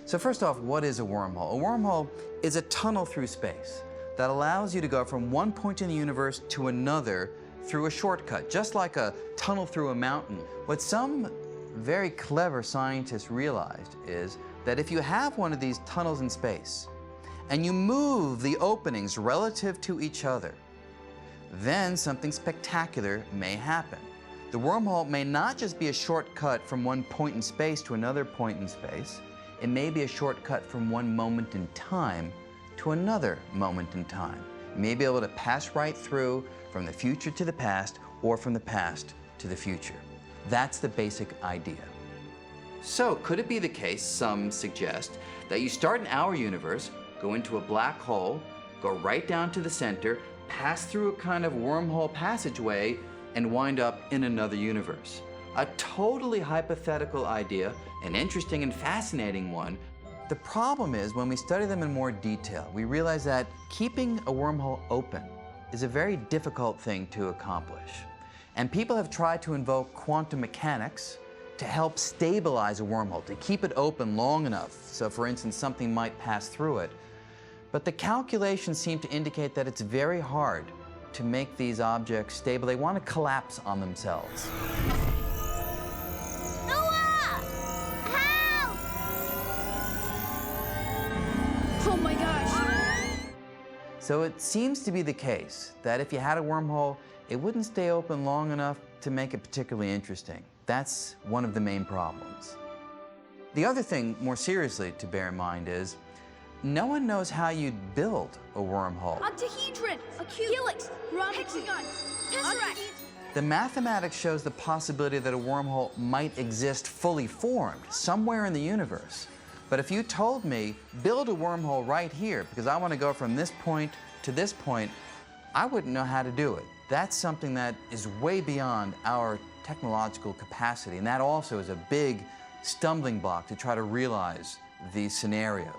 So first off, what is a wormhole? A wormhole is a tunnel through space that allows you to go from one point in the universe to another through a shortcut, just like a tunnel through a mountain. What some very clever scientists realized is that if you have one of these tunnels in space and you move the openings relative to each other, then something spectacular may happen. The wormhole may not just be a shortcut from one point in space to another point in space. It may be a shortcut from one moment in time to another moment in time. You may be able to pass right through from the future to the past or from the past to the future. That's the basic idea. So could it be the case, some suggest, that you start in our universe, go into a black hole, go right down to the center, pass through a kind of wormhole passageway, and wind up in another universe? A totally hypothetical idea, an interesting and fascinating one. The problem is, when we study them in more detail, we realize that keeping a wormhole open is a very difficult thing to accomplish. And people have tried to invoke quantum mechanics to help stabilize a wormhole, to keep it open long enough, so for instance, something might pass through it. But the calculations seem to indicate that it's very hard to make these objects stable. They want to collapse on themselves. Noah! Help! Oh my gosh! So it seems to be the case that if you had a wormhole, it wouldn't stay open long enough to make it particularly interesting. That's one of the main problems. The other thing, more seriously, to bear in mind is no one knows how you'd build a wormhole. Octahedron, a cube, helix, hexagon, tesseract. The mathematics shows the possibility that a wormhole might exist fully formed somewhere in the universe. But if you told me, build a wormhole right here because I want to go from this point to this point, I wouldn't know how to do it. That's something that is way beyond our technological capacity, and that also is a big stumbling block to try to realize these scenarios.